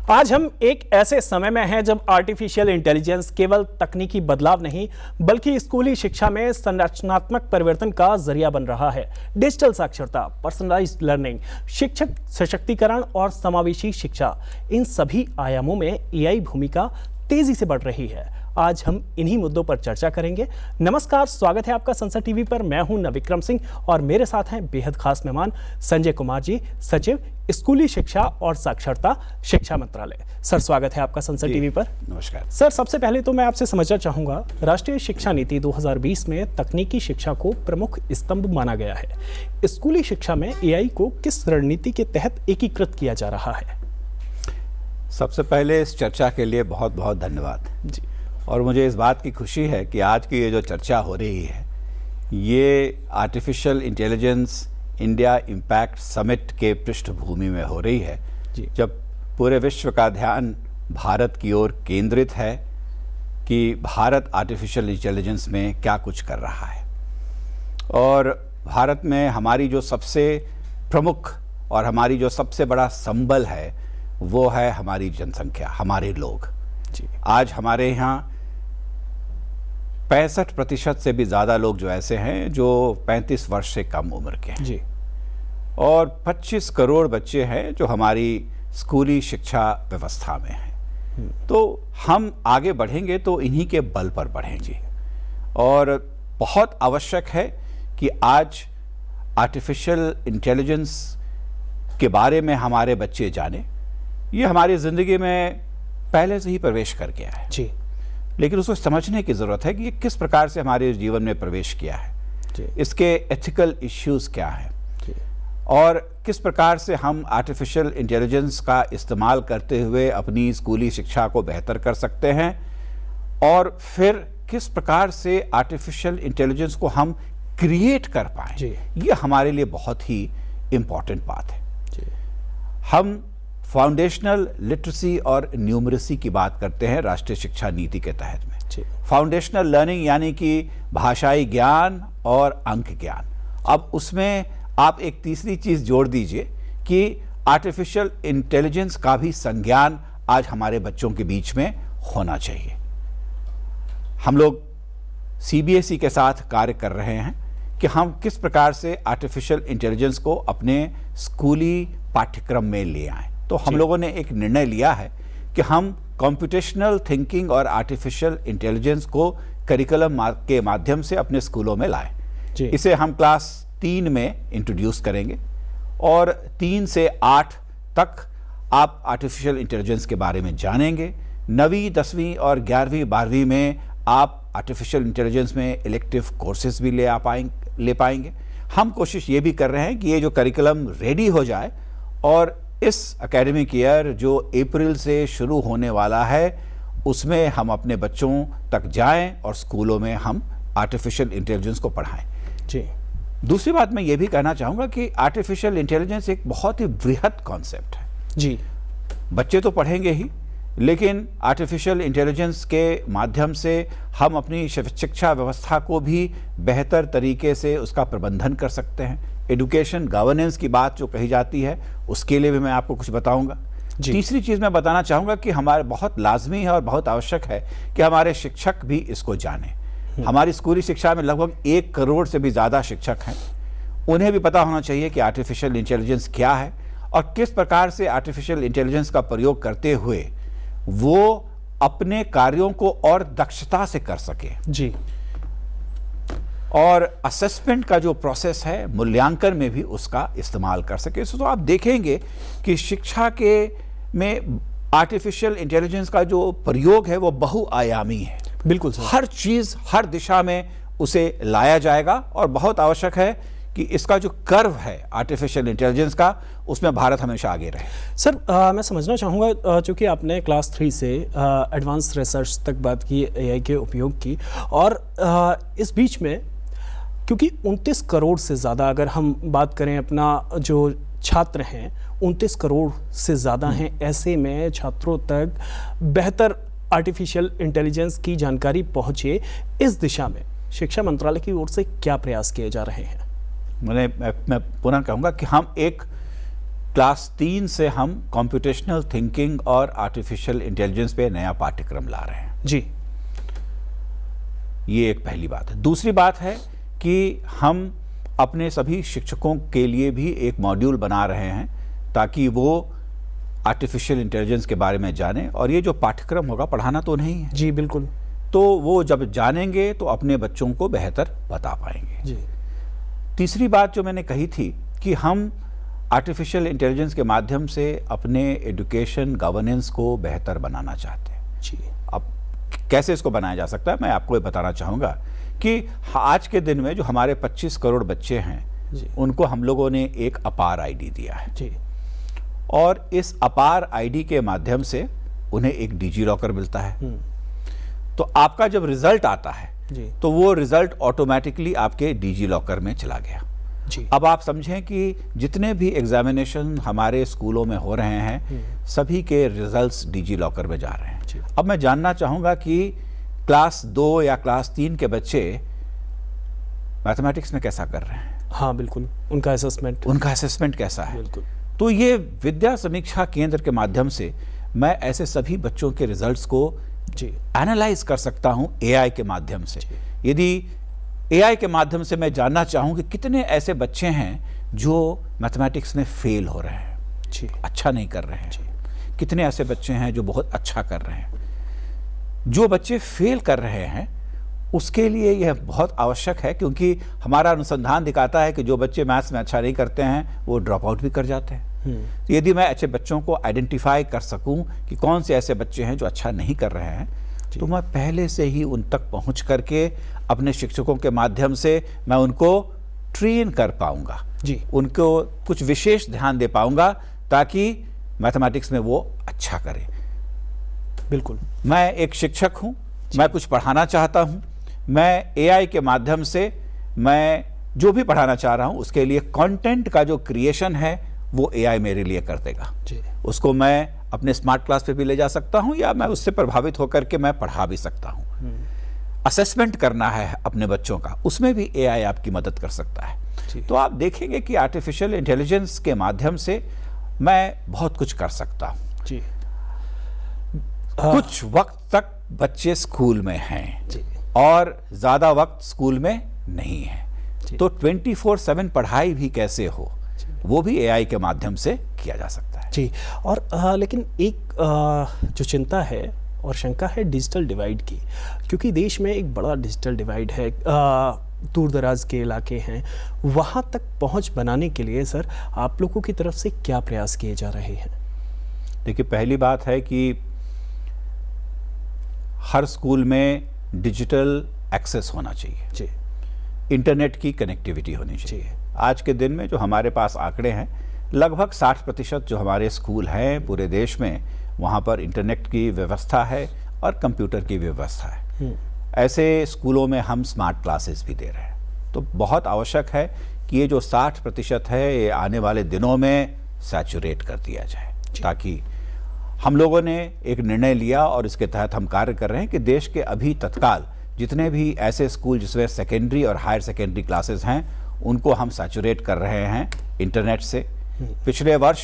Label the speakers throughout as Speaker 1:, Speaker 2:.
Speaker 1: आज हम एक ऐसे समय में हैं जब आर्टिफिशियल इंटेलिजेंस केवल तकनीकी बदलाव नहीं बल्कि स्कूली शिक्षा में संरचनात्मक परिवर्तन का जरिया बन रहा है। डिजिटल साक्षरता, पर्सनलाइज्ड लर्निंग, शिक्षक सशक्तिकरण और समावेशी शिक्षा, इन सभी आयामों में एआई भूमिका तेजी से बढ़ रही है। आज हम इन्हीं मुद्दों पर चर्चा करेंगे। नमस्कार, स्वागत है आपका संसद टीवी पर। मैं हूं नविक्रम सिंह और मेरे साथ हैं बेहद खास मेहमान संजय कुमार जी, सचिव स्कूली शिक्षा और साक्षरता, शिक्षा मंत्रालय। सर, स्वागत है आपका संसद टीवी पर।
Speaker 2: नमस्कार
Speaker 1: सर, सबसे पहले तो मैं आपसे समझना चाहूंगा, राष्ट्रीय शिक्षा नीति 2020 में तकनीकी शिक्षा को प्रमुख स्तंभ माना गया है। स्कूली शिक्षा में एआई को किस रणनीति के तहत एकीकृत किया जा रहा है?
Speaker 2: सबसे पहले इस चर्चा के लिए बहुत बहुत धन्यवाद
Speaker 1: जी।
Speaker 2: और मुझे इस बात की खुशी है कि आज की ये जो चर्चा हो रही है ये artificial intelligence India impact summit के पृष्ठभूमि में हो रही है
Speaker 1: जी।
Speaker 2: जब पूरे विश्व का ध्यान भारत की ओर केंद्रित है कि भारत आर्टिफिशियल इंटेलिजेंस में क्या कुछ कर रहा है। और भारत में हमारी जो सबसे प्रमुख और हमारी जो सबसे बड़ा संबल है वो है हमारी जनसंख्या, हमारे लोग
Speaker 1: जी।
Speaker 2: आज हमारे यहाँ 65% से भी ज़्यादा लोग जो ऐसे हैं जो 35 वर्ष से कम उम्र के हैं
Speaker 1: जी।
Speaker 2: और 25 करोड़ बच्चे हैं जो हमारी स्कूली शिक्षा व्यवस्था में हैं। तो हम आगे बढ़ेंगे तो इन्हीं के बल पर बढ़ेंगे और बहुत आवश्यक है कि आज आर्टिफिशियल इंटेलिजेंस के बारे में हमारे बच्चे जाने। ये हमारी ज़िंदगी में पहले से ही प्रवेश कर गया है
Speaker 1: जी।
Speaker 2: लेकिन उसको समझने की ज़रूरत है कि ये किस प्रकार से हमारे जीवन में प्रवेश किया है
Speaker 1: जी।
Speaker 2: इसके एथिकल इश्यूज़ क्या हैं
Speaker 1: जी।
Speaker 2: और किस प्रकार से हम आर्टिफिशियल इंटेलिजेंस का इस्तेमाल करते हुए अपनी स्कूली शिक्षा को बेहतर कर सकते हैं और फिर किस प्रकार से आर्टिफिशियल इंटेलिजेंस को हम क्रिएट कर पाएँ। ये हमारे लिए बहुत ही इम्पॉर्टेंट बात है
Speaker 1: जी।
Speaker 2: हम फाउंडेशनल लिटरेसी और न्यूमरेसी की बात करते हैं राष्ट्रीय शिक्षा नीति के तहत में। फाउंडेशनल लर्निंग यानी कि भाषाई ज्ञान और अंक ज्ञान। अब उसमें आप एक तीसरी चीज़ जोड़ दीजिए कि आर्टिफिशियल इंटेलिजेंस का भी संज्ञान आज हमारे बच्चों के बीच में होना चाहिए। हम लोग सीबीएसई के साथ कार्य कर रहे हैं कि हम किस प्रकार से आर्टिफिशियल इंटेलिजेंस को अपने स्कूली पाठ्यक्रम में ले आएं। तो हम लोगों ने एक निर्णय लिया है कि हम कंप्यूटेशनल थिंकिंग और आर्टिफिशियल इंटेलिजेंस को करिकुलम के माध्यम से अपने स्कूलों में लाएं। इसे हम क्लास 3 में इंट्रोड्यूस करेंगे और 3 से 8 तक आप आर्टिफिशियल इंटेलिजेंस के बारे में जानेंगे। 9वीं, 10वीं और 11वीं, 12वीं में आप आर्टिफिशियल इंटेलिजेंस में इलेक्टिव कोर्सेज भी ले पाएंगे। हम कोशिश ये भी कर रहे हैं कि ये जो करिकुलम रेडी हो जाए और इस एकेडमिक ईयर जो अप्रैल से शुरू होने वाला है उसमें हम अपने बच्चों तक जाएं और स्कूलों में हम आर्टिफिशियल इंटेलिजेंस को पढ़ाएं
Speaker 1: जी।
Speaker 2: दूसरी बात मैं ये भी कहना चाहूँगा कि आर्टिफिशियल इंटेलिजेंस एक बहुत ही बृहद कॉन्सेप्ट है
Speaker 1: जी।
Speaker 2: बच्चे तो पढ़ेंगे ही लेकिन आर्टिफिशियल इंटेलिजेंस के माध्यम से हम अपनी शिक्षा व्यवस्था को भी बेहतर तरीके से उसका प्रबंधन कर सकते हैं। एजुकेशन गवर्नेंस की बात जो कही जाती है उसके लिए भी मैं आपको कुछ बताऊंगा। तीसरी चीज़ मैं बताना चाहूँगा कि हमारे बहुत लाजमी है और बहुत आवश्यक है कि हमारे शिक्षक भी इसको जानें। हमारी स्कूली शिक्षा में लगभग 1 करोड़ से भी ज़्यादा शिक्षक हैं। उन्हें भी पता होना चाहिए कि आर्टिफिशियल इंटेलिजेंस क्या है और किस प्रकार से आर्टिफिशियल इंटेलिजेंस का प्रयोग करते हुए वो अपने कार्यों को और दक्षता से कर सके
Speaker 1: जी।
Speaker 2: और असेसमेंट का जो प्रोसेस है, मूल्यांकन में भी उसका इस्तेमाल कर सके। तो आप देखेंगे कि शिक्षा के में आर्टिफिशियल इंटेलिजेंस का जो प्रयोग है वो बहुआयामी है।
Speaker 1: बिल्कुल सर।
Speaker 2: हर चीज़, हर दिशा में उसे लाया जाएगा और बहुत आवश्यक है कि इसका जो कर्व है आर्टिफिशियल इंटेलिजेंस का उसमें भारत हमेशा आगे रहे।
Speaker 1: सर, मैं समझना चाहूँगा, चूँकि आपने क्लास 3 से एडवांस रिसर्च तक बात की, एआई के उपयोग की, और इस बीच में क्योंकि 29 करोड़ से ज़्यादा, अगर हम बात करें अपना जो छात्र हैं 29 करोड़ से ज़्यादा हैं, ऐसे में छात्रों तक बेहतर आर्टिफिशियल इंटेलिजेंस की जानकारी पहुँचे, इस दिशा में शिक्षा मंत्रालय की ओर से क्या प्रयास किए जा रहे हैं?
Speaker 2: मैं पुनः कहूँगा कि हम एक क्लास 3 से हम कंप्यूटेशनल थिंकिंग और आर्टिफिशियल इंटेलिजेंस पे नया पाठ्यक्रम ला रहे हैं
Speaker 1: जी।
Speaker 2: ये एक पहली बात है। दूसरी बात है कि हम अपने सभी शिक्षकों के लिए भी एक मॉड्यूल बना रहे हैं ताकि वो आर्टिफिशियल इंटेलिजेंस के बारे में जाने, और ये जो पाठ्यक्रम होगा पढ़ाना तो नहीं है
Speaker 1: जी बिल्कुल,
Speaker 2: तो वो जब जानेंगे तो अपने बच्चों को बेहतर बता पाएंगे
Speaker 1: जी।
Speaker 2: तीसरी बात जो मैंने कही थी कि हम आर्टिफिशियल इंटेलिजेंस के माध्यम से अपने एजुकेशन गवर्नेंस को बेहतर बनाना चाहते हैं
Speaker 1: जी।
Speaker 2: अब कैसे इसको बनाया जा सकता है, मैं आपको ये बताना चाहूँगा कि आज के दिन में जो हमारे 25 करोड़ बच्चे हैं
Speaker 1: जी।
Speaker 2: उनको हम लोगों ने एक अपार आईडी दिया है
Speaker 1: जी।
Speaker 2: और इस अपार आईडी के माध्यम से उन्हें एक डिजी लॉकर मिलता है। तो आपका जब रिजल्ट आता है
Speaker 1: जी।
Speaker 2: तो वो रिजल्ट ऑटोमेटिकली आपके डिजी लॉकर में चला गया
Speaker 1: जी।
Speaker 2: अब आप समझें कि जितने भी एग्जामिनेशन हमारे स्कूलों में हो रहे हैं सभी के रिजल्ट्स डिजी लॉकर में जा रहे हैं। अब मैं जानना चाहूँगा कि क्लास 2 या क्लास 3 के बच्चे मैथमेटिक्स में कैसा कर रहे हैं?
Speaker 1: हाँ बिल्कुल, उनका असेसमेंट
Speaker 2: कैसा है?
Speaker 1: बिल्कुल।
Speaker 2: तो ये विद्या समीक्षा केंद्र के माध्यम से मैं ऐसे सभी बच्चों के रिजल्ट्स को
Speaker 1: जी
Speaker 2: एनालाइज कर सकता हूं एआई के माध्यम से। यदि एआई के माध्यम से मैं जानना चाहूं कि कितने ऐसे बच्चे हैं जो मैथमेटिक्स में फेल हो रहे हैं
Speaker 1: जी,
Speaker 2: अच्छा नहीं कर रहे हैं, कितने ऐसे बच्चे हैं जो बहुत अच्छा कर रहे हैं। जो बच्चे फेल कर रहे हैं उसके लिए यह बहुत आवश्यक है, क्योंकि हमारा अनुसंधान दिखाता है कि जो बच्चे मैथ्स में अच्छा नहीं करते हैं वो ड्रॉप आउट भी कर जाते हैं। तो यदि मैं ऐसे बच्चों को आइडेंटिफाई कर सकूं कि कौन से ऐसे बच्चे हैं जो अच्छा नहीं कर रहे हैं, तो मैं पहले से ही उन तक पहुंच करके अपने शिक्षकों के माध्यम से मैं उनको ट्रेन कर पाऊंगा
Speaker 1: जी,
Speaker 2: उनको कुछ विशेष ध्यान दे पाऊंगा ताकि मैथमेटिक्स में वो अच्छा करें।
Speaker 1: बिल्कुल।
Speaker 2: मैं एक शिक्षक हूं, मैं कुछ पढ़ाना चाहता हूं, मैं एआई के माध्यम से मैं जो भी पढ़ाना चाह रहा हूं उसके लिए कंटेंट का जो क्रिएशन है वो एआई मेरे लिए कर देगा
Speaker 1: जी।
Speaker 2: उसको मैं अपने स्मार्ट क्लास पे भी ले जा सकता हूं या मैं उससे प्रभावित होकर के मैं पढ़ा भी सकता हूं। असेसमेंट करना है अपने बच्चों का, उसमें भी एआई आपकी मदद कर सकता है। तो आप देखेंगे कि आर्टिफिशियल इंटेलिजेंस के माध्यम से मैं बहुत कुछ कर सकता हूं
Speaker 1: जी।
Speaker 2: कुछ वक्त तक बच्चे स्कूल में हैं
Speaker 1: जी।
Speaker 2: और ज्यादा वक्त स्कूल में नहीं है, तो 24/7 पढ़ाई भी कैसे हो वो भी एआई के माध्यम से किया जा सकता है
Speaker 1: जी। और लेकिन एक जो चिंता है और शंका है डिजिटल डिवाइड की, क्योंकि देश में एक बड़ा डिजिटल डिवाइड है। दूर दराज के इलाके हैं, वहाँ तक पहुँच बनाने के लिए सर आप लोगों की तरफ से क्या प्रयास किए जा रहे हैं?
Speaker 2: देखिए, पहली बात है कि हर स्कूल में डिजिटल एक्सेस होना चाहिए
Speaker 1: जी,
Speaker 2: इंटरनेट की कनेक्टिविटी होनी चाहिए। आज के दिन में जो हमारे पास आंकड़े हैं, लगभग 60% जो हमारे स्कूल हैं पूरे देश में, वहाँ पर इंटरनेट की व्यवस्था है और कंप्यूटर की व्यवस्था है। ऐसे स्कूलों में हम स्मार्ट क्लासेस भी दे रहे हैं। तो बहुत आवश्यक है कि ये जो 60% है ये आने वाले दिनों में सैचुरेट कर दिया जाए, ताकि हम लोगों ने एक निर्णय लिया और इसके तहत हम कार्य कर रहे हैं कि देश के अभी तत्काल जितने भी ऐसे स्कूल जिसमें सेकेंडरी और हायर सेकेंडरी क्लासेस हैं उनको हम सैचुरेट कर रहे हैं इंटरनेट से। पिछले वर्ष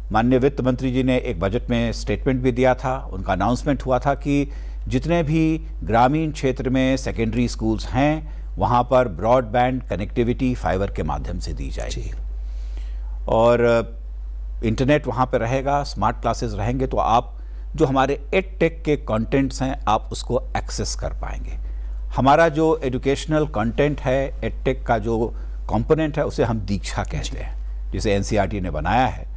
Speaker 2: माननीय वित्त मंत्री जी ने एक बजट में स्टेटमेंट भी दिया था, उनका अनाउंसमेंट हुआ था कि जितने भी ग्रामीण क्षेत्र में सेकेंडरी स्कूल्स हैं वहाँ पर ब्रॉडबैंड कनेक्टिविटी फाइबर के माध्यम से दी जाएगी और इंटरनेट वहाँ पर रहेगा, स्मार्ट क्लासेस रहेंगे, तो आप जो हमारे एडटेक के कंटेंट्स हैं आप उसको एक्सेस कर पाएंगे। हमारा जो एजुकेशनल कंटेंट है, एडटेक का जो कंपोनेंट है, उसे हम दीक्षा कहते हैं, जिसे एनसीईआरटी ने बनाया है,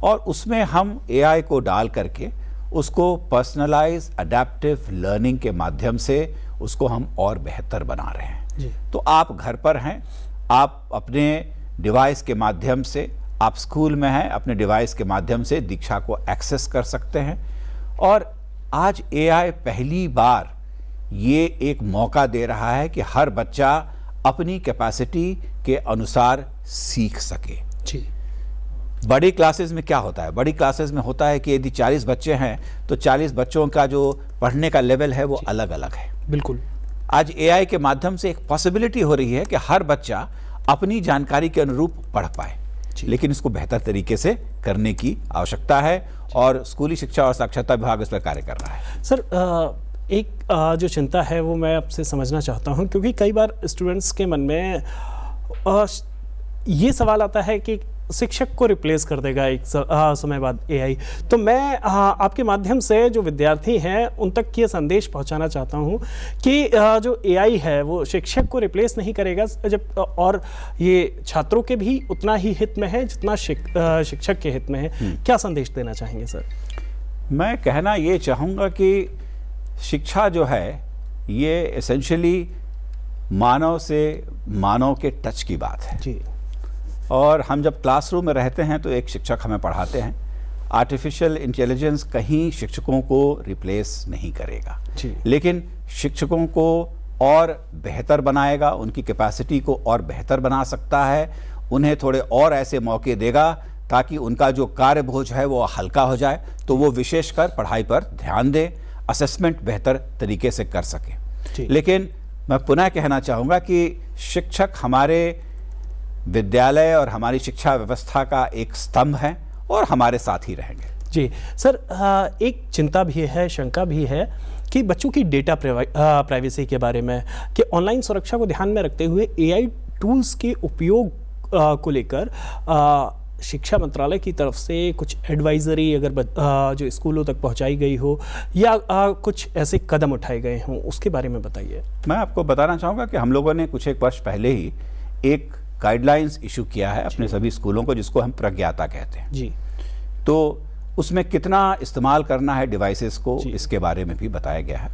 Speaker 2: और उसमें हम एआई को डाल करके उसको पर्सनलाइज अडेप्टिव लर्निंग के माध्यम से उसको हम और बेहतर बना रहे हैं। तो आप घर पर हैं, आप अपने डिवाइस के माध्यम से, आप स्कूल में हैं, अपने डिवाइस के माध्यम से दीक्षा को एक्सेस कर सकते हैं। और आज एआई पहली बार ये एक मौका दे रहा है कि हर बच्चा अपनी कैपेसिटी के अनुसार सीख सके।
Speaker 1: जी।
Speaker 2: बड़ी क्लासेस में क्या होता है? बड़ी क्लासेस में होता है कि यदि 40 बच्चे हैं तो 40 बच्चों का जो पढ़ने का लेवल है वो अलग अलग है।
Speaker 1: बिल्कुल।
Speaker 2: आज एआई के माध्यम से एक पॉसिबिलिटी हो रही है कि हर बच्चा अपनी जानकारी के अनुरूप पढ़ पाए। लेकिन इसको बेहतर तरीके से करने की आवश्यकता है और स्कूली शिक्षा और साक्षरता विभाग इस पर कार्य कर रहा है।
Speaker 1: सर, एक जो चिंता है वो मैं आपसे समझना चाहता हूं, क्योंकि कई बार स्टूडेंट्स के मन में ये सवाल आता है कि शिक्षक को रिप्लेस कर देगा एक समय बाद एआई। तो मैं आपके माध्यम से जो विद्यार्थी हैं उन तक ये संदेश पहुंचाना चाहता हूं कि जो एआई है वो शिक्षक को रिप्लेस नहीं करेगा, जब और ये छात्रों के भी उतना ही हित में है जितना शिक्षक के हित में है। क्या संदेश देना चाहेंगे सर?
Speaker 2: मैं कहना ये चाहूँगा कि शिक्षा जो है ये एसेंशियली मानव से मानव के टच की बात है
Speaker 1: जी।
Speaker 2: और हम जब क्लासरूम में रहते हैं तो एक शिक्षक हमें पढ़ाते हैं। आर्टिफिशियल इंटेलिजेंस कहीं शिक्षकों को रिप्लेस नहीं करेगा
Speaker 1: जी।
Speaker 2: लेकिन शिक्षकों को और बेहतर बनाएगा, उनकी कैपेसिटी को और बेहतर बना सकता है, उन्हें थोड़े और ऐसे मौके देगा ताकि उनका जो कार्य बोझ है वो हल्का हो जाए, तो वो विशेषकर पढ़ाई पर ध्यान दे, असेसमेंट बेहतर तरीके से कर सके। लेकिन मैं पुनः कहना चाहूँगा कि शिक्षक हमारे विद्यालय और हमारी शिक्षा व्यवस्था का एक स्तंभ है और हमारे साथ ही रहेंगे।
Speaker 1: जी सर, एक चिंता भी है, शंका भी है कि बच्चों की डेटा प्राइवेसी के बारे में, कि ऑनलाइन सुरक्षा को ध्यान में रखते हुए एआई टूल्स के उपयोग को लेकर शिक्षा मंत्रालय की तरफ से कुछ एडवाइजरी अगर जो स्कूलों तक पहुंचाई गई हो या कुछ ऐसे कदम उठाए गए हों, उसके बारे में बताइए।
Speaker 2: मैं आपको बताना चाहूँगा कि हम लोगों ने कुछ एक वर्ष पहले ही एक गाइडलाइंस इशू किया है अपने सभी स्कूलों को, जिसको हम प्रज्ञाता कहते हैं
Speaker 1: जी।
Speaker 2: तो उसमें कितना इस्तेमाल करना है डिवाइसेस को, इसके बारे में भी बताया गया है।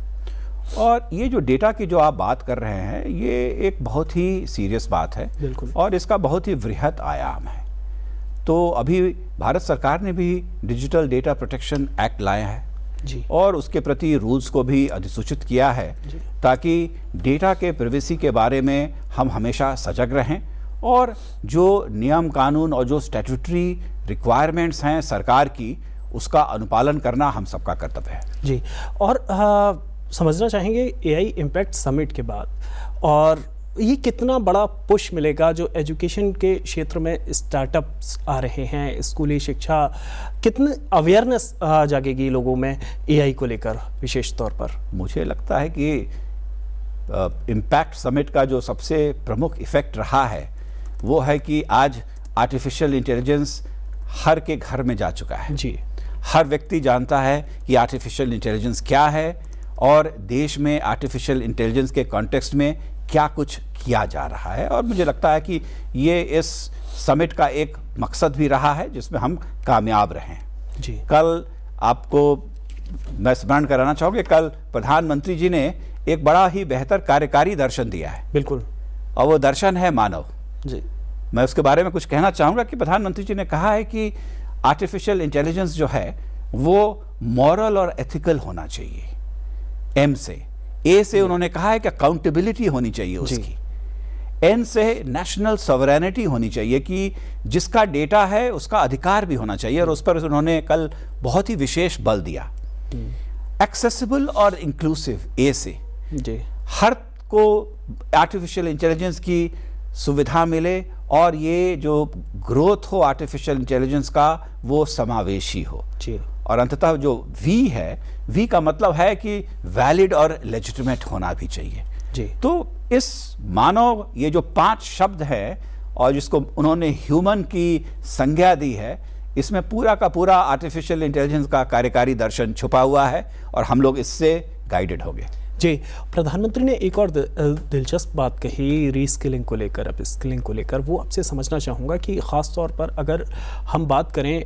Speaker 2: और ये जो डेटा की जो आप बात कर रहे हैं ये एक बहुत ही सीरियस बात है और इसका बहुत ही वृहत आयाम है। तो अभी भारत सरकार ने भी डिजिटल डेटा प्रोटेक्शन एक्ट लाया है
Speaker 1: जी। और
Speaker 2: उसके प्रति रूल्स को भी अधिसूचित किया है ताकि डेटा के प्राइवेसी के बारे में हम हमेशा सजग रहें और जो नियम कानून और जो स्टैट्यूटरी रिक्वायरमेंट्स हैं सरकार की, उसका अनुपालन करना हम सबका कर्तव्य है
Speaker 1: जी। और समझना चाहेंगे एआई इम्पैक्ट समिट के बाद, और ये कितना बड़ा पुश मिलेगा जो एजुकेशन के क्षेत्र में स्टार्टअप्स आ रहे हैं, स्कूली शिक्षा, कितनी अवेयरनेस जागेगी लोगों में एआई को लेकर विशेष तौर पर?
Speaker 2: मुझे लगता है कि इम्पैक्ट समिट का जो सबसे प्रमुख इफेक्ट रहा है वो है कि आज आर्टिफिशियल इंटेलिजेंस हर के घर में जा चुका है
Speaker 1: जी।
Speaker 2: हर व्यक्ति जानता है कि आर्टिफिशियल इंटेलिजेंस क्या है और देश में आर्टिफिशियल इंटेलिजेंस के कॉन्टेक्स्ट में क्या कुछ किया जा रहा है। और मुझे लगता है कि ये इस समिट का एक मकसद भी रहा है जिसमें हम कामयाब रहें
Speaker 1: जी।
Speaker 2: कल आपको मैं स्मरण कराना चाहूँगा, कल प्रधानमंत्री जी ने एक बड़ा ही बेहतर कार्यकारी दर्शन दिया है।
Speaker 1: बिल्कुल।
Speaker 2: और वो दर्शन है मानव
Speaker 1: जी।
Speaker 2: मैं उसके बारे में कुछ कहना चाहूँगा कि प्रधानमंत्री जी ने कहा है कि आर्टिफिशियल इंटेलिजेंस जो है वो मॉरल और एथिकल होना चाहिए। एम से, ए से उन्होंने कहा है कि अकाउंटेबिलिटी होनी चाहिए उसकी, एन से नेशनल सॉवरेनिटी होनी चाहिए कि जिसका डेटा है उसका अधिकार भी होना चाहिए, और उस पर उन्होंने कल बहुत ही विशेष बल दिया। एक्सेसिबल और इंक्लूसिव, ए से
Speaker 1: जी।
Speaker 2: हर को आर्टिफिशियल इंटेलिजेंस की सुविधा मिले और ये जो ग्रोथ हो आर्टिफिशियल इंटेलिजेंस का वो समावेशी हो
Speaker 1: जी।
Speaker 2: और अंततः जो वी है, वी का मतलब है कि वैलिड और लेजिटिमेट होना भी चाहिए
Speaker 1: जी।
Speaker 2: तो इस मानव, ये जो 5 शब्द है और जिसको उन्होंने ह्यूमन की संज्ञा दी है, इसमें पूरा का पूरा आर्टिफिशियल इंटेलिजेंस का कार्यकारी दर्शन छुपा हुआ है और हम लोग इससे गाइडेड हो गए
Speaker 1: जी। प्रधानमंत्री ने एक और दिलचस्प बात कही रीस्किलिंग को लेकर, अप स्किलिंग को लेकर, वो आपसे समझना चाहूँगा कि ख़ास तौर पर अगर हम बात करें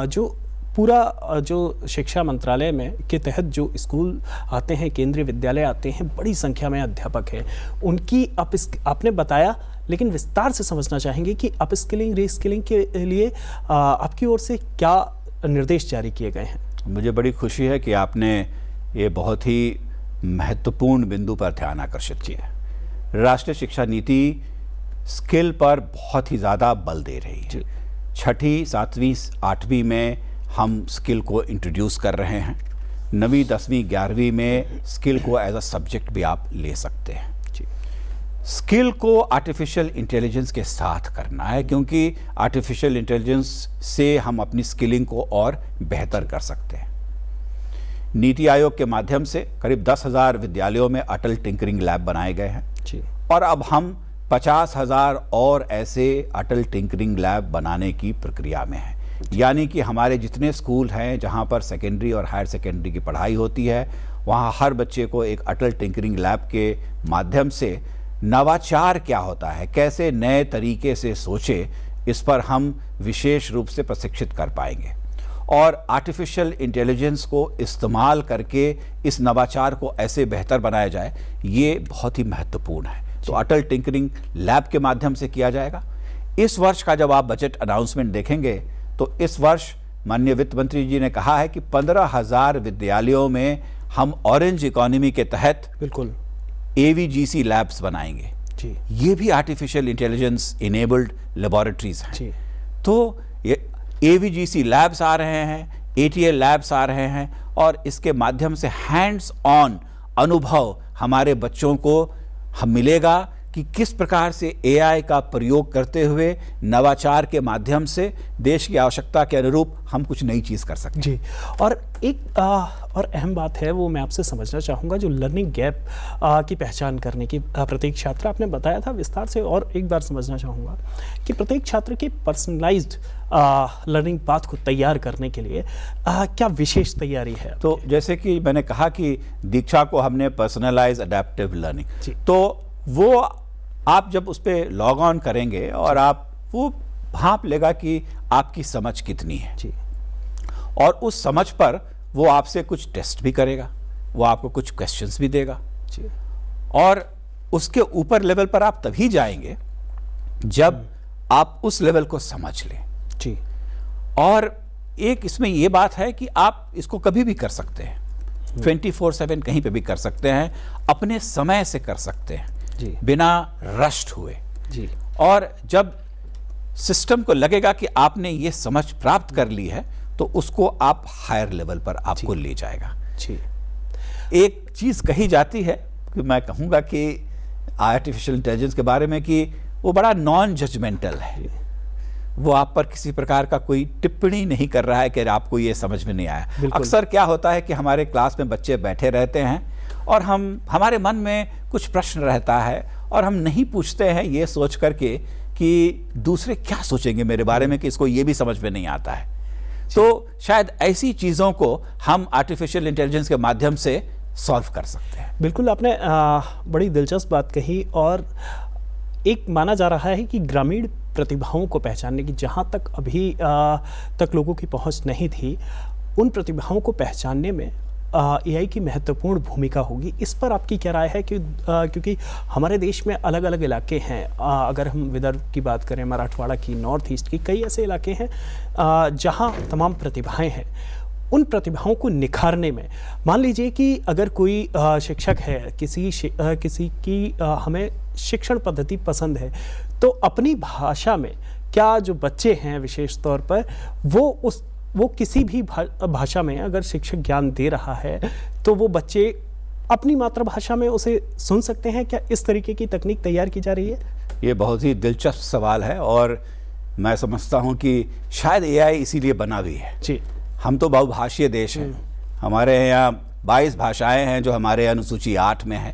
Speaker 1: जो पूरा जो शिक्षा मंत्रालय में के तहत जो स्कूल आते हैं, केंद्रीय विद्यालय आते हैं, बड़ी संख्या में अध्यापक हैं, उनकी आपने बताया, लेकिन विस्तार से समझना चाहेंगे कि अप स्किलिंग रीस्किलिंग के लिए आपकी ओर से क्या निर्देश जारी किए गए हैं?
Speaker 2: मुझे बड़ी खुशी है कि आपने ये बहुत ही महत्वपूर्ण बिंदु पर ध्यान आकर्षित किया है। राष्ट्रीय शिक्षा नीति स्किल पर बहुत ही ज़्यादा बल दे रही है। 6ठी, 7वीं, 8वीं में हम स्किल को इंट्रोड्यूस कर रहे हैं। 9वीं, 10वीं, 11वीं में स्किल को एज अ सब्जेक्ट भी आप ले सकते हैं। स्किल को आर्टिफिशियल इंटेलिजेंस के साथ करना है, क्योंकि आर्टिफिशियल इंटेलिजेंस से हम अपनी स्किलिंग को और बेहतर कर सकते हैं। नीति आयोग के माध्यम से करीब 10,000 विद्यालयों में अटल टिंकरिंग लैब बनाए गए हैं
Speaker 1: जी।
Speaker 2: और अब हम 50,000 और ऐसे अटल टिंकरिंग लैब बनाने की प्रक्रिया में हैं। यानी कि हमारे जितने स्कूल हैं जहां पर सेकेंडरी और हायर सेकेंडरी की पढ़ाई होती है, वहां हर बच्चे को एक अटल टिंकरिंग लैब के माध्यम से नवाचार क्या होता है, कैसे नए तरीके से सोचे, इस पर हम विशेष रूप से प्रशिक्षित कर पाएंगे। और आर्टिफिशियल इंटेलिजेंस को इस्तेमाल करके इस नवाचार को ऐसे बेहतर बनाया जाए, ये बहुत ही महत्वपूर्ण है। तो अटल टिंकरिंग लैब के माध्यम से किया जाएगा। इस वर्ष का जब आप बजट अनाउंसमेंट देखेंगे तो इस वर्ष माननीय वित्त मंत्री जी ने कहा है कि 15,000 विद्यालयों में हम ऑरेंज इकोनॉमी के तहत
Speaker 1: बिल्कुल
Speaker 2: AVGC लैब्स बनाएंगे
Speaker 1: जी।
Speaker 2: ये भी आर्टिफिशियल इंटेलिजेंस इनेबल्ड लेबोरेटरीज हैं
Speaker 1: जी।
Speaker 2: तो ये AVGC लैब्स आ रहे हैं, ATL लैब्स आ रहे हैं और इसके माध्यम से हैंड्स ऑन अनुभव हमारे बच्चों को हम मिलेगा कि किस प्रकार से AI का प्रयोग करते हुए नवाचार के माध्यम से देश की आवश्यकता के अनुरूप हम कुछ नई चीज कर सकते हैं।
Speaker 1: जी। और एक और अहम बात है, वो मैं आपसे समझना चाहूँगा, जो लर्निंग गैप की पहचान करने की प्रत्येक छात्र आपने बताया था विस्तार से, और एक बार समझना चाहूँगा कि प्रत्येक छात्र की पर्सनलाइज्ड लर्निंग पाथ को तैयार करने के लिए क्या विशेष तैयारी है?
Speaker 2: तो जैसे कि मैंने कहा कि दीक्षा को हमने पर्सनलाइज अडेप्टिव लर्निंग, तो वो आप जब उस पर लॉग ऑन करेंगे और आप वो भांप लेगा कि आपकी समझ कितनी है
Speaker 1: जी।
Speaker 2: और उस समझ पर वो आपसे कुछ टेस्ट भी करेगा, वो आपको कुछ क्वेश्चंस भी देगा
Speaker 1: जी।
Speaker 2: और उसके ऊपर लेवल पर आप तभी जाएंगे जब आप उस लेवल को समझ लें
Speaker 1: जी।
Speaker 2: और एक इसमें ये बात है कि आप इसको कभी भी कर सकते हैं, 24/7 कहीं पे भी कर सकते हैं, अपने समय से कर सकते हैं
Speaker 1: जी।
Speaker 2: बिना रश्ड हुए
Speaker 1: जी।
Speaker 2: और जब सिस्टम को लगेगा कि आपने ये समझ प्राप्त कर ली है तो उसको आप हायर लेवल पर आपको ले जाएगा
Speaker 1: जी।
Speaker 2: एक चीज कही जाती है कि मैं कहूंगा कि आर्टिफिशियल इंटेलिजेंस के बारे में कि वो बड़ा नॉन जजमेंटल है, वो आप पर किसी प्रकार का कोई टिप्पणी नहीं कर रहा है कि आपको ये समझ में नहीं आया। अक्सर क्या होता है कि हमारे क्लास में बच्चे बैठे रहते हैं और हमारे मन में कुछ प्रश्न रहता है और हम नहीं पूछते हैं ये सोच करके कि दूसरे क्या सोचेंगे मेरे बारे में कि इसको ये भी समझ में नहीं आता है। तो शायद ऐसी चीज़ों को हम आर्टिफिशियल इंटेलिजेंस के माध्यम से सॉल्व कर सकते हैं।
Speaker 1: बिल्कुल, आपने बड़ी दिलचस्प बात कही। और एक माना जा रहा है कि ग्रामीण प्रतिभाओं को पहचानने की, जहाँ तक अभी तक लोगों की पहुँच नहीं थी, उन प्रतिभाओं को पहचानने में AI की महत्वपूर्ण भूमिका होगी। इस पर आपकी क्या राय है? क्योंकि हमारे देश में अलग अलग इलाके हैं, अगर हम विदर्भ की बात करें, मराठवाड़ा की, नॉर्थ ईस्ट की, कई ऐसे इलाके हैं जहां तमाम प्रतिभाएं हैं। उन प्रतिभाओं को निखारने में, मान लीजिए कि अगर कोई शिक्षक है, किसी की हमें शिक्षण पद्धति पसंद है, तो अपनी भाषा में क्या जो बच्चे हैं विशेष तौर पर वो किसी भी भाषा में अगर शिक्षक ज्ञान दे रहा है तो वो बच्चे अपनी मातृभाषा में उसे सुन सकते हैं? क्या इस तरीके की तकनीक तैयार की जा रही है?
Speaker 2: ये बहुत ही दिलचस्प सवाल है और मैं समझता हूँ कि शायद AI इसीलिए बना भी है
Speaker 1: जी।
Speaker 2: हम तो बहुभाषीय देश हैं, हमारे यहाँ 22 भाषाएं हैं जो हमारे अनुसूची 8 में है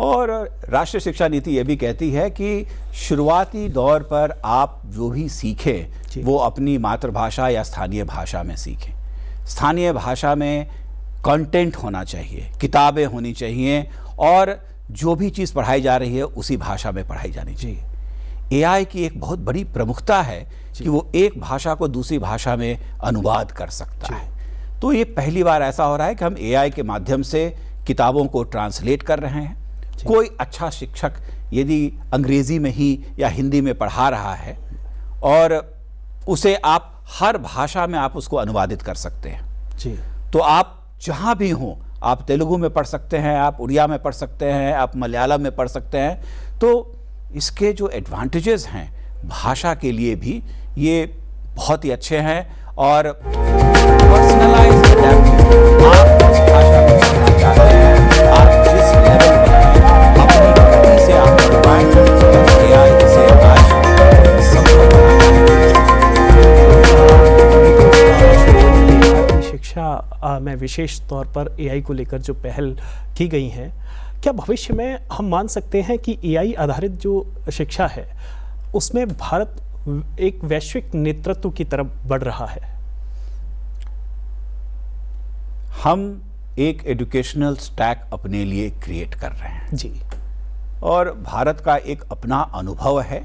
Speaker 2: और राष्ट्रीय शिक्षा नीति ये भी कहती है कि शुरुआती दौर पर आप जो भी सीखें वो अपनी मातृभाषा या स्थानीय भाषा में सीखें। स्थानीय भाषा में कंटेंट होना चाहिए, किताबें होनी चाहिए और जो भी चीज़ पढ़ाई जा रही है उसी भाषा में पढ़ाई जानी चाहिए। AI की एक बहुत बड़ी प्रमुखता है कि वो एक भाषा को दूसरी भाषा में अनुवाद कर सकता है। तो ये पहली बार ऐसा हो रहा है कि हम AI के माध्यम से किताबों को ट्रांसलेट कर रहे हैं। कोई अच्छा शिक्षक यदि अंग्रेजी में ही या हिंदी में पढ़ा रहा है और उसे आप हर भाषा में आप उसको अनुवादित कर सकते हैं
Speaker 1: जी।
Speaker 2: तो आप जहाँ भी हों, आप तेलुगु में पढ़ सकते हैं, आप उड़िया में पढ़ सकते हैं, आप मलयालम में पढ़ सकते हैं। तो इसके जो एडवांटेजेस हैं भाषा के लिए भी ये बहुत ही अच्छे हैं और पर्सनलाइज्ड अडेप्टिव, आप जिस भाषा में सीखना चाहते हैं, आप जिस लेवल पर हैं, अपनी गति से आप
Speaker 1: में विशेष तौर पर एआई को लेकर जो पहल की गई हैं, क्या भविष्य में हम मान सकते हैं कि एआई आधारित जो शिक्षा है उसमें भारत एक वैश्विक नेतृत्व की तरफ बढ़ रहा है?
Speaker 2: हम एक एजुकेशनल स्टैक अपने लिए क्रिएट कर रहे हैं
Speaker 1: जी,
Speaker 2: और भारत का एक अपना अनुभव है,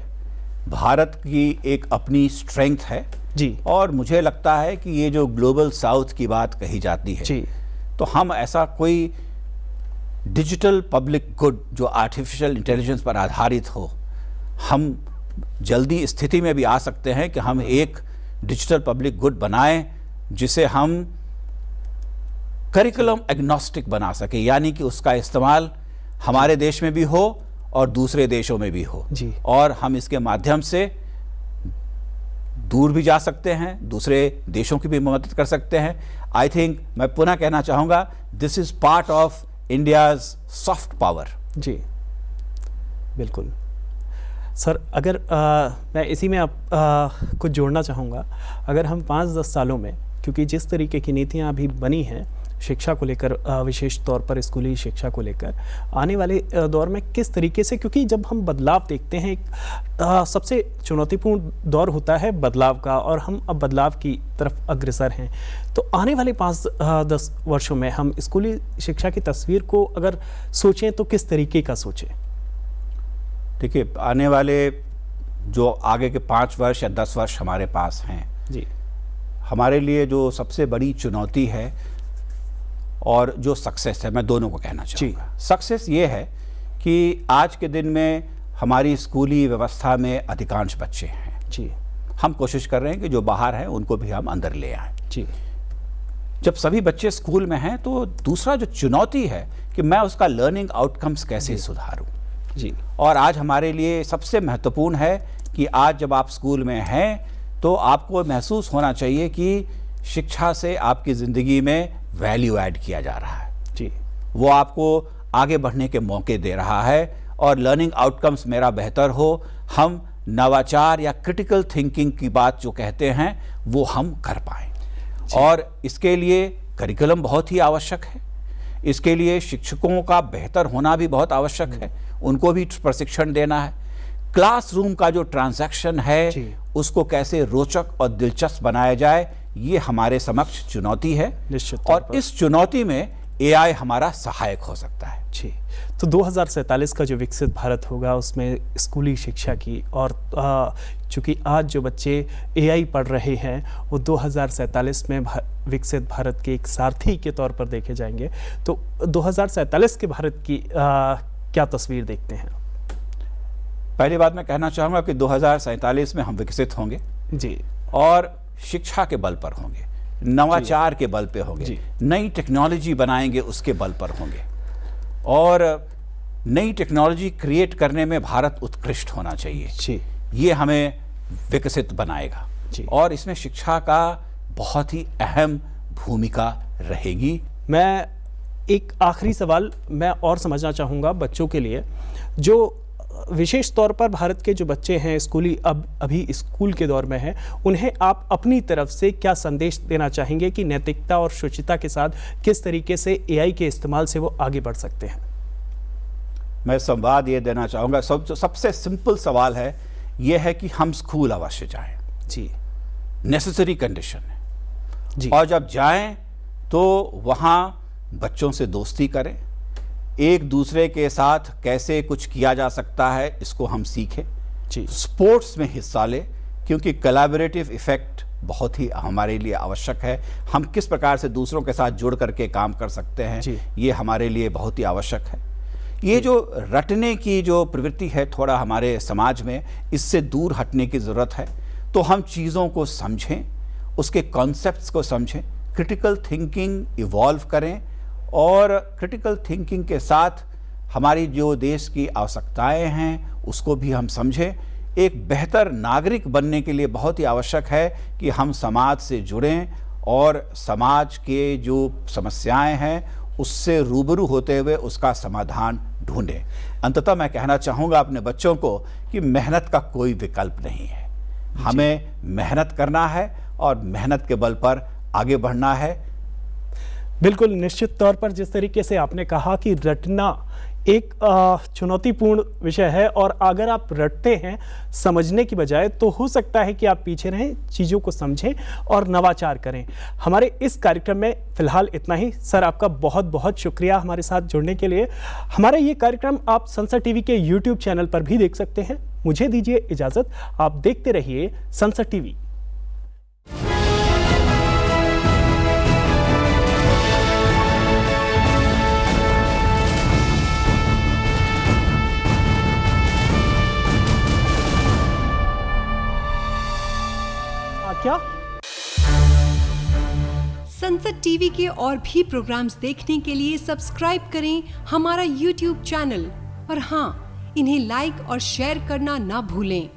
Speaker 2: भारत की एक अपनी स्ट्रेंथ है
Speaker 1: जी,
Speaker 2: और मुझे लगता है कि ये जो ग्लोबल साउथ की बात कही जाती है,
Speaker 1: जी,
Speaker 2: तो हम ऐसा कोई डिजिटल पब्लिक गुड जो आर्टिफिशियल इंटेलिजेंस पर आधारित हो, हम जल्दी स्थिति में भी आ सकते हैं कि हम एक डिजिटल पब्लिक गुड बनाएं जिसे हम करिकुलम एग्नोस्टिक बना सके, यानी कि उसका इस्तेमाल हमारे देश में भी हो और दूसरे देशों में भी हो
Speaker 1: जी,
Speaker 2: और हम इसके माध्यम से दूर भी जा सकते हैं, दूसरे देशों की भी मदद कर सकते हैं। आई थिंक मैं पुनः कहना चाहूँगा, this is part of India's soft power.
Speaker 1: जी, बिल्कुल सर। अगर मैं इसी में कुछ जोड़ना चाहूँगा, अगर हम 5-10 सालों में, क्योंकि जिस तरीके की नीतियाँ अभी बनी हैं शिक्षा को लेकर, विशेष तौर पर स्कूली शिक्षा को लेकर, आने वाले दौर में किस तरीके से, क्योंकि जब हम बदलाव देखते हैं, सबसे चुनौतीपूर्ण दौर होता है बदलाव का, और हम अब बदलाव की तरफ अग्रसर हैं, तो आने वाले 5-10 वर्षों में हम स्कूली शिक्षा की तस्वीर को अगर सोचें तो किस तरीके का सोचें?
Speaker 2: देखिए, आने वाले जो आगे के 5 वर्ष या 10 वर्ष हमारे पास हैं
Speaker 1: जी,
Speaker 2: हमारे लिए जो सबसे बड़ी चुनौती है और जो सक्सेस है, मैं दोनों को कहना चाहूँगा। सक्सेस ये है कि आज के दिन में हमारी स्कूली व्यवस्था में अधिकांश बच्चे हैं
Speaker 1: जी,
Speaker 2: हम कोशिश कर रहे हैं कि जो बाहर हैं उनको भी हम अंदर ले आएं।
Speaker 1: जी,
Speaker 2: जब सभी बच्चे स्कूल में हैं तो दूसरा जो चुनौती है कि मैं उसका लर्निंग आउटकम्स कैसे सुधारूं।
Speaker 1: जी,
Speaker 2: और आज हमारे लिए सबसे महत्वपूर्ण है कि आज जब आप स्कूल में हैं तो आपको महसूस होना चाहिए कि शिक्षा से आपकी ज़िंदगी में वैल्यू ऐड किया जा रहा है
Speaker 1: जी,
Speaker 2: वो आपको आगे बढ़ने के मौके दे रहा है और लर्निंग आउटकम्स मेरा बेहतर हो, हम नवाचार या क्रिटिकल थिंकिंग की बात जो कहते हैं वो हम कर पाएँ। और इसके लिए करिकुलम बहुत ही आवश्यक है, इसके लिए शिक्षकों का बेहतर होना भी बहुत आवश्यक है, उनको भी प्रशिक्षण देना है। क्लासरूम का जो ट्रांजैक्शन है उसको कैसे रोचक और दिलचस्प बनाया जाए, ये हमारे समक्ष चुनौती है,
Speaker 1: निश्चित।
Speaker 2: और इस चुनौती में एआई हमारा सहायक हो सकता है।
Speaker 1: जी, तो 2047 का जो विकसित भारत होगा उसमें स्कूली शिक्षा की, और चूँकि आज जो बच्चे एआई पढ़ रहे हैं वो 2047 में विकसित भारत के एक सारथी के तौर पर देखे जाएंगे, तो 2047 के भारत की क्या तस्वीर देखते हैं?
Speaker 2: पहली बात मैं कहना चाहूँगा कि 2047 में हम विकसित होंगे
Speaker 1: जी,
Speaker 2: और शिक्षा के बल पर होंगे, नवाचार के बल पे होंगे, नई टेक्नोलॉजी बनाएंगे उसके बल पर होंगे, और नई टेक्नोलॉजी क्रिएट करने में भारत उत्कृष्ट होना चाहिए
Speaker 1: जी,
Speaker 2: ये हमें विकसित बनाएगा
Speaker 1: जी।
Speaker 2: और इसमें शिक्षा का बहुत ही अहम भूमिका रहेगी।
Speaker 1: मैं एक आखिरी सवाल मैं और समझना चाहूँगा बच्चों के लिए, जो विशेष तौर पर भारत के जो बच्चे हैं स्कूली, अभी स्कूल के दौर में हैं, उन्हें आप अपनी तरफ से क्या संदेश देना चाहेंगे कि नैतिकता और शुचिता के साथ किस तरीके से एआई के इस्तेमाल से वो आगे बढ़ सकते हैं?
Speaker 2: मैं संवाद ये देना चाहूँगा, सबसे सिंपल सवाल है ये है कि हम स्कूल अवश्य जाएं
Speaker 1: जी,
Speaker 2: नेसेसरी कंडीशन है
Speaker 1: जी,
Speaker 2: और जब जाएं तो वहाँ बच्चों से दोस्ती करें, एक दूसरे के साथ कैसे कुछ किया जा सकता है इसको हम सीखें
Speaker 1: जी,
Speaker 2: स्पोर्ट्स में हिस्सा लें, क्योंकि कोलैबोरेटिव इफेक्ट बहुत ही हमारे लिए आवश्यक है। हम किस प्रकार से दूसरों के साथ जुड़ करके काम कर सकते हैं, ये हमारे लिए बहुत ही आवश्यक है। ये जो रटने की जो प्रवृत्ति है थोड़ा हमारे समाज में, इससे दूर हटने की ज़रूरत है। तो हम चीज़ों को समझें, उसके कॉन्सेप्ट्स को समझें, क्रिटिकल थिंकिंग इवॉल्व करें और क्रिटिकल थिंकिंग के साथ हमारी जो देश की आवश्यकताएं हैं उसको भी हम समझें। एक बेहतर नागरिक बनने के लिए बहुत ही आवश्यक है कि हम समाज से जुड़ें और समाज के जो समस्याएं हैं उससे रूबरू होते हुए उसका समाधान ढूंढें। अंततः मैं कहना चाहूँगा अपने बच्चों को कि मेहनत का कोई विकल्प नहीं है, हमें मेहनत करना है और मेहनत के बल पर आगे बढ़ना है।
Speaker 1: बिल्कुल, निश्चित तौर पर जिस तरीके से आपने कहा कि रटना एक चुनौतीपूर्ण विषय है और अगर आप रटते हैं समझने की बजाय तो हो सकता है कि आप पीछे रहें, चीज़ों को समझें और नवाचार करें। हमारे इस कार्यक्रम में फिलहाल इतना ही। सर, आपका बहुत बहुत शुक्रिया हमारे साथ जुड़ने के लिए। हमारा ये कार्यक्रम आप संसद टीवी के यूट्यूब चैनल पर भी देख सकते हैं। मुझे दीजिए इजाज़त, आप देखते रहिए संसद टीवी। क्या
Speaker 3: संसद टीवी के और भी प्रोग्राम्स देखने के लिए सब्सक्राइब करें हमारा यूट्यूब चैनल और हाँ, इन्हें लाइक और शेयर करना ना भूलें।